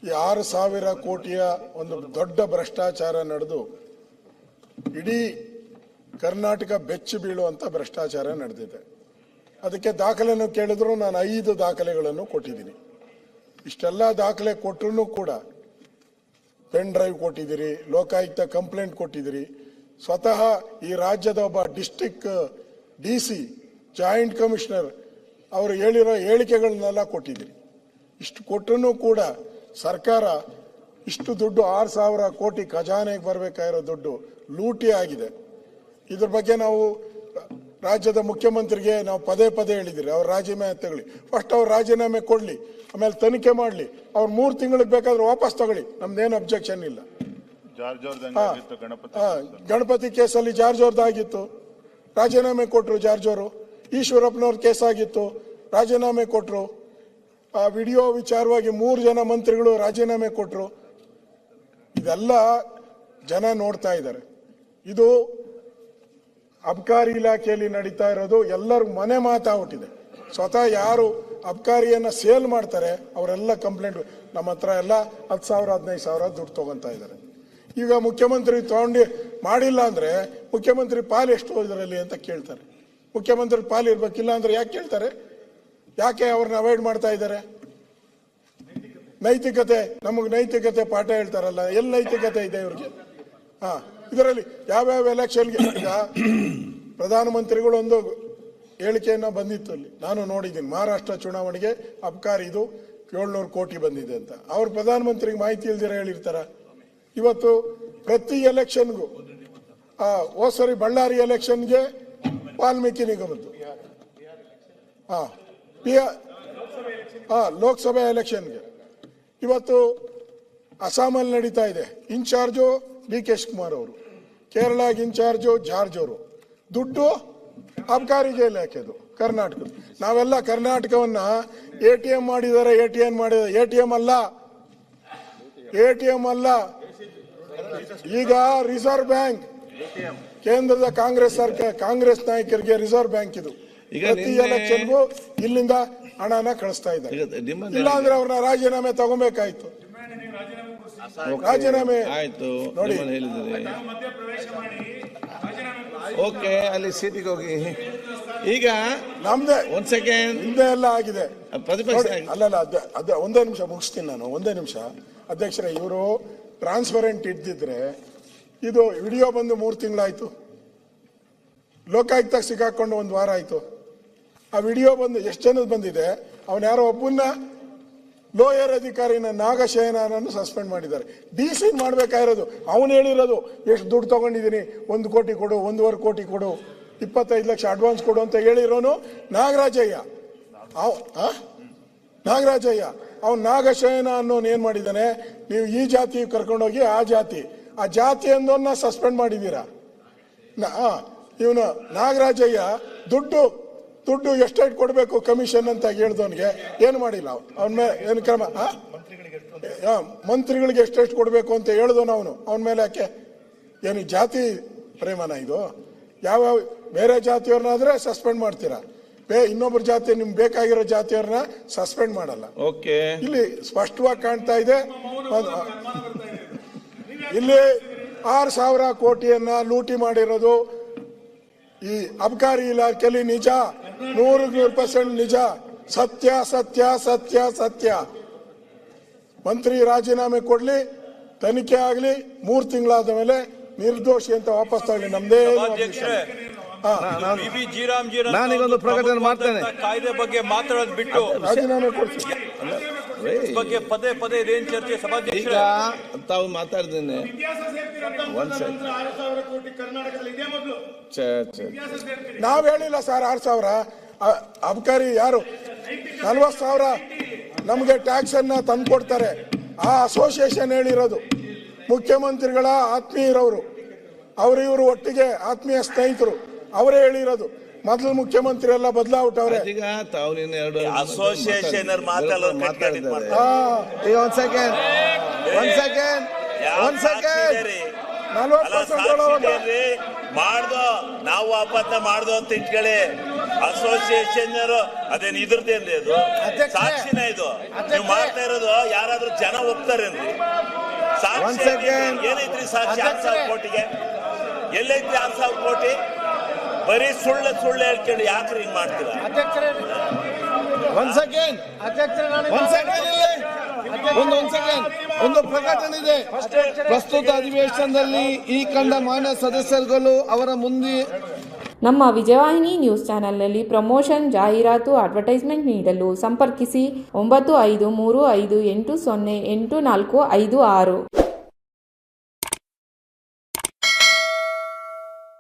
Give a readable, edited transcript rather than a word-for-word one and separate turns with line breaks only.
ಈ 6,000 ಕೋಟಿಯ ಒಂದು ದೊಡ್ಡ ಭ್ರಷ್ಟಾಚಾರ ನಡೆದು ಇಡೀ ಕರ್ನಾಟಕ ಬೆಚ್ಚಿ ಬೀಳುವಂತ ಭ್ರಷ್ಟಾಚಾರ ನಡೆದಿದೆ. ಅದಕ್ಕೆ ದಾಖಲೆಯನ್ನು ಕೇಳಿದ್ರು ನಾನು 5 ದಾಖಲೆಗಳನ್ನು ಕೊಟ್ಟಿದ್ದೀನಿ. ಇಷ್ಟೆಲ್ಲ ದಾಖಲೆ ಕೊಟ್ಟರೂ ಕೂಡ ಪೆನ್ ಡ್ರೈವ್ ಕೊಟ್ಟಿದ್ದೀರಿ, ಲೋಕಾಯುಕ್ತ ಕಂಪ್ಲೇಂಟ್ ಕೊಟ್ಟಿದ್ದೀರಿ, ಸ್ವತಃ ಈ ರಾಜ್ಯದ ಒಬ್ಬ ಡಿಸ್ಟ್ರಿಕ್ಟ್ DC ಜಾಯಿಂಟ್ ಕಮಿಷನರ್ ಅವರು ಹೇಳಿರೋ ಹೇಳಿಕೆಗಳನ್ನೆಲ್ಲ ಕೊಟ್ಟಿದ್ದೀರಿ. ಇಷ್ಟು ಕೊಟ್ಟರೂ ಕೂಡ ಸರ್ಕಾರ ಇಷ್ಟು ದುಡ್ಡು 6,000 ಕೋಟಿ ಖಜಾನೆಗೆ ಬರಬೇಕಾಗಿರೋ ದುಡ್ಡು ಲೂಟಿ ಆಗಿದೆ. ಇದ್ರ ಬಗ್ಗೆ ನಾವು ರಾಜ್ಯದ ಮುಖ್ಯಮಂತ್ರಿಗೆ ನಾವು ಪದೇ ಪದೇ ಹೇಳಿದಿರಿ, ಅವ್ರು ರಾಜೀನಾಮೆ ತಗೊಳ್ಳಿ, ಫಸ್ಟ್ ಅವ್ರು ರಾಜೀನಾಮೆ ಕೊಡ್ಲಿ, ಆಮೇಲೆ ತನಿಖೆ ಮಾಡಲಿ, ಅವ್ರು 3 ತಿಂಗಳಿಗೆ ಬೇಕಾದ್ರೆ ವಾಪಸ್ ತಗೊಳ್ಳಿ, ನಮ್ದೇನು ಅಬ್ಜೆಕ್ಷನ್ ಇಲ್ಲ. ಗಣಪತಿ ಕೇಸಲ್ಲಿ ಜಾರ್ಜ್ ಅವ್ರದ್ದಾಗಿತ್ತು, ರಾಜೀನಾಮೆ ಕೊಟ್ಟರು ಜಾರ್ಜ್ ಅವರು. ಈಶ್ವರಪ್ಪನವ್ರ ಕೇಸ್ ಆಗಿತ್ತು, ರಾಜೀನಾಮೆ ಕೊಟ್ಟರು. ಆ ವಿಡಿಯೋ ವಿಚಾರವಾಗಿ 3 ಜನ ಮಂತ್ರಿಗಳು ರಾಜೀನಾಮೆ ಕೊಟ್ಟರು. ಇದೆಲ್ಲ ಜನ ನೋಡ್ತಾ ಇದ್ದಾರೆ. ಇದು ಅಬ್ಕಾರಿ ಇಲಾಖೆಯಲ್ಲಿ ನಡೀತಾ ಇರೋದು ಎಲ್ಲರೂ ಮನೆ ಮಾತಾಗ್ಬಿಟ್ಟಿದೆ. ಸ್ವತಃ ಯಾರು ಅಬ್ಕಾರಿಯನ್ನ ಸೇಲ್ ಮಾಡ್ತಾರೆ ಅವರೆಲ್ಲ ಕಂಪ್ಲೇಂಟ್ ನಮ್ಮ ಹತ್ರ ಎಲ್ಲ 10,000 15,000 ದುಡ್ಡು ತಗೊಂತಾ ಇದ್ದಾರೆ. ಈಗ ಮುಖ್ಯಮಂತ್ರಿ ತಗೊಂಡು ಮಾಡಿಲ್ಲ ಅಂದ್ರೆ ಮುಖ್ಯಮಂತ್ರಿ ಪಾಲು ಎಷ್ಟು ಇದರಲ್ಲಿ ಅಂತ ಕೇಳ್ತಾರೆ. ಮುಖ್ಯಮಂತ್ರಿ ಪಾಲು ಇರ್ಬೇಕಿಲ್ಲ ಅಂದ್ರೆ ಯಾಕೆ ಕೇಳ್ತಾರೆ? ಯಾಕೆ ಅವ್ರನ್ನ ಅವಾಯ್ಡ್ ಮಾಡ್ತಾ ಇದ್ದಾರೆ? ನೈತಿಕತೆ, ನಮಗೆ ನೈತಿಕತೆ ಪಾಠ ಹೇಳ್ತಾರಲ್ಲ, ಎಲ್ಲಿ ನೈತಿಕತೆ ಇದೆ ಇವ್ರಿಗೆ? ಇದರಲ್ಲಿ ಯಾವ್ಯಾವ ಎಲೆಕ್ಷನ್ಗೆ ಈಗ ಪ್ರಧಾನಮಂತ್ರಿಗಳು ಒಂದು ಹೇಳಿಕೆಯನ್ನ ಬಂದಿತ್ತು, ಅಲ್ಲಿ ನಾನು ನೋಡಿದ್ದೀನಿ. ಮಹಾರಾಷ್ಟ್ರ ಚುನಾವಣೆಗೆ ಅಬ್ಕಾರಿದು 700 ಕೋಟಿ ಬಂದಿದೆ ಅಂತ. ಅವ್ರು ಪ್ರಧಾನಮಂತ್ರಿಗೆ ಮಾಹಿತಿ ಇಲ್ದಿರ ಹೇಳಿರ್ತಾರ? ಇವತ್ತು ಪ್ರತಿ ಎಲೆಕ್ಷನ್ಗೂ ಹೋದ್ಸರಿ ಬಳ್ಳಾರಿ ಎಲೆಕ್ಷನ್ಗೆ ವಾಲ್ಮೀಕಿ ನಿಗಮದ್ದು, ಲೋಕಸಭೆ ಎಲೆಕ್ಷನ್ಗೆ, ಇವತ್ತು ಅಸ್ಸಾಮಲ್ಲಿ ನಡೀತಾ ಇದೆ. ಇನ್ಚಾರ್ಜು DK ಶಿವಕುಮಾರ್ ಅವರು, ಕೇರಳಗೆ ಇನ್ಚಾರ್ಜು ಜಾರ್ಜ್ ಅವರು. ದುಡ್ಡು ಅಬ್ಕಾರಿಗೆ ಇಲಾಖೆದು ಕರ್ನಾಟಕದ. ನಾವೆಲ್ಲ ಕರ್ನಾಟಕವನ್ನ ATM ಮಾಡಿದ್ದಾರೆ, ATM ಮಾಡಿದ್ದಾರೆ. ATM ಅಲ್ಲ, ಈಗ ರಿಸರ್ವ್ ಬ್ಯಾಂಕ್, ಕೇಂದ್ರದ ಕಾಂಗ್ರೆಸ್ ನಾಯಕರಿಗೆ ರಿಸರ್ವ್ ಬ್ಯಾಂಕ್ ಇದು. ಪ್ರತಿ ಎಲೆಕ್ಷನ್ಗೂ ಇಲ್ಲಿಂದ ಹಣನ ಕಳಿಸ್ತಾ ಇದ್ದಾರೆ. ಇಲ್ಲ ಅಂದ್ರೆ ಅವ್ರನ್ನ ರಾಜೀನಾಮೆ ತಗೋಬೇಕಾಯ್ತು. ರಾಜೀನಾಮೆ
ಆಯ್ತು
ನೋಡಿ,
ಓಕೆ, ಅಲ್ಲಿ ಸೀಟಿಗೆ ಹೋಗಿ. ಈಗ
ನಮ್ದೇ
ಒಂದ್ ಸೆಕೆಂಡ್
ಹಿಂದೆ ಎಲ್ಲ ಆಗಿದೆ.
ಪ್ರತಿಪಕ್ಷ
ಅಲ್ಲಲ್ಲ, ಅದೇ ಒಂದೇ ನಿಮಿಷ ಮುಗಿಸ್ತೀನಿ ನಾನು, ಒಂದೇ ನಿಮಿಷ. ಅಧ್ಯಕ್ಷರೇ, ಇವರು ಟ್ರಾನ್ಸ್ಪರೆಂಟ್ ಇದ್ದಿದ್ರೆ ಇದು ವಿಡಿಯೋ ಬಂದು 3 ತಿಂಗಳಾಯ್ತು. ಲೋಕಾಯುಕ್ತ ಸಿಕ್ಕಾಕೊಂಡು 1 ವಾರ ಆಯ್ತು. ಆ ವಿಡಿಯೋ ಬಂದು ಎಷ್ಟು ಜನದ ಬಂದಿದೆ? ಅವನ ಯಾರೋ ಒಬ್ಬನ್ನ ಲೋಯರ್ ಅಧಿಕಾರಿನ ನಾಗಶಯನನ್ನು ಸಸ್ಪೆಂಡ್ ಮಾಡಿದ್ದಾರೆ. DC ಮಾಡ್ಬೇಕಾಗಿರೋದು ಅವನು ಹೇಳಿರೋದು, ಎಷ್ಟು ದುಡ್ಡು ತಗೊಂಡಿದ್ದೀನಿ, 1 ಕೋಟಿ ಕೊಡು, 1.5 ಕೋಟಿ ಕೊಡು, 25 ಲಕ್ಷ ಅಡ್ವಾನ್ಸ್ ಕೊಡು ಅಂತ ಹೇಳಿರೋನು ನಾಗರಾಜಯ್ಯ. ಅವನು ನಾಗಶಯನ ಅನ್ನೋನು ಏನ್ ಮಾಡಿದ್ದಾನೆ? ನೀವು ಈ ಜಾತಿ ಕರ್ಕೊಂಡೋಗಿ ಆ ಜಾತಿ ಅಂದೋನ್ನ ಸಸ್ಪೆಂಡ್ ಮಾಡಿದ್ದೀರಾ. ಇವನು ನಾಗರಾಜಯ್ಯ ದುಡ್ಡು ಎಷ್ಟೆಷ್ಟು ಕೊಡಬೇಕು ಕಮಿಷನ್ ಅಂತ ಹೇಳ್ದವನಿಗೆ ಏನು ಮಾಡಿಲ್ಲ. ಅವನ ಮೇಲೆ ಏನು ಕ್ರಮ? ಮಂತ್ರಿಗಳಿಗೆ ಎಷ್ಟೆಷ್ಟು ಕೊಡಬೇಕು ಅಂತ ಹೇಳ್ದವನು ಅವನ ಮೇಲೆ ಯಾಕೆ? ಏನು ಜಾತಿ ಪ್ರೇಮನ ಇದು? ಯಾವ್ಯಾವ ಬೇರೆ ಜಾತಿಯವ್ರನ್ನಾದ್ರೆ ಸಸ್ಪೆಂಡ್ ಮಾಡ್ತೀರಾ, ಇನ್ನೊಬ್ಬರ ಜಾತಿ ನಿಮ್ಗೆ ಬೇಕಾಗಿರೋ ಜಾತಿಯವ್ರನ್ನ ಸಸ್ಪೆಂಡ್ ಮಾಡಲ್ಲ.
ಓಕೆ,
ಇಲ್ಲಿ ಸ್ಪಷ್ಟವಾಗಿ ಕಾಣ್ತಾ ಇದೆ. ಇಲ್ಲಿ 6,000 ಕೋಟಿಯನ್ನ ಲೂಟಿ ಮಾಡಿರೋದು ಈ ಅಬ್ಕಾರಿ ಇಲಾಖೆಯಲ್ಲಿ ನಿಜ, 100% ನಿಜ, ಸತ್ಯ. ಮಂತ್ರಿ ರಾಜೀನಾಮೆ ಕೊಡ್ಲಿ, ತನಿಖೆ ಆಗ್ಲಿ, 3 ತಿಂಗಳಾದ ಮೇಲೆ ನಿರ್ದೋಷಿ ಅಂತ ವಾಪಸ್ ತಗೊಳ್ಳಿ. ನಮ್ದೇ
ನಾನೀಗೊಂದು ಪ್ರಕಟಣೆ ಮಾಡ್ತೇನೆ.
ಕಾಯ್ದೆ ಬಗ್ಗೆ ಮಾತಾಡೋದು ಬಿಟ್ಟು
ರಾಜೀನಾಮೆ ಕೊಡ್ತೀನಿ
ಬಗ್ಗೆ ಪದೇ ಇದೇನು ಚರ್ಚೆ ಸಭಾಧ್ಯಕ್ಷ?
ಈಗ ತಾವು ಮಾತಾಡ್ತೇನೆ.
ನಾವ್ ಹೇಳಿಲ್ಲ ಸರ್ 6,000. ಅಬ್ಕಾರಿ ಯಾರು 40,000 ನಮ್ಗೆ ಟ್ಯಾಕ್ಸ್ ಅನ್ನ ತಂದ್ಕೊಡ್ತಾರೆ. ಆ ಅಸೋಸಿಯೇಷನ್ ಹೇಳಿರೋದು. ಮುಖ್ಯಮಂತ್ರಿಗಳ ಆತ್ಮೀಯರವರು, ಇವರು ಒಟ್ಟಿಗೆ ಆತ್ಮೀಯ ಸ್ನೇಹಿತರು, ಅವರೇ ಹೇಳಿರೋದು. ಮೊದಲು ಮುಖ್ಯಮಂತ್ರಿ ಎಲ್ಲ ಬದಲಾವಟ್ಟವ್ರೆ.
ಈಗ ತಾವು
ಅಸೋಸಿಯೇಷನ್
ಒಂದ್ ಸೆಕೆಂಡ್
40% ಮಾಡ್ದೋ ನಾವು ಅಪತ್ತ ಮಾಡ್ದೋ ಅಂತ ಇಟ್ಕೊಳ್ಳಿ.
ಅಸೋಸಿಯೇಷನ್ ಅದೇನು ಇದ್ರದ್ದೇನ್ರಿ ಅದು ಸಾಕ್ಷಿನ ಇದು ನೀವು ಮಾಡ್ತಾ ಇರೋದು ಯಾರಾದ್ರೂ ಜನ ಒಪ್ತಾರೇನ್ರಿ ಸಾಕ್ಷಿ ಏನೈತ್ರಿ ಸಾಕ್ಷಿ 6,000 ಕೋಟಿಗೆ ಎಲ್ಲೈತ್ರಿ 6,000 ಕೋಟಿ ಬರೀ ಸುಳ್ಳು ಹೇಳ್ಕೊಂಡು ಯಾಕ್ರಿ ಹಿಂಗ್ ಮಾಡ್ತೀರಾ
ಒಂದ್ ಸೆಕೆಂಡ್ ಒಂದು ಪ್ರಕಟಣೆ ಇದೆ. ಪ್ರಸ್ತುತ ಅಧಿವೇಶನದಲ್ಲಿ ಈ ಕಂಡ ಮಾನ್ಯ ಸದಸ್ಯರುಗಳು ಅವರ ಮುಂದೆ
ನಮ್ಮ ವಿಜಯವಾಹಿನಿ ನ್ಯೂಸ್ ಚಾನೆಲ್ನಲ್ಲಿ ಪ್ರಮೋಷನ್ ಜಾಹೀರಾತು ಅಡ್ವರ್ಟೈಸ್ಮೆಂಟ್ ನೀಡಲು ಸಂಪರ್ಕಿಸಿ 9535808456.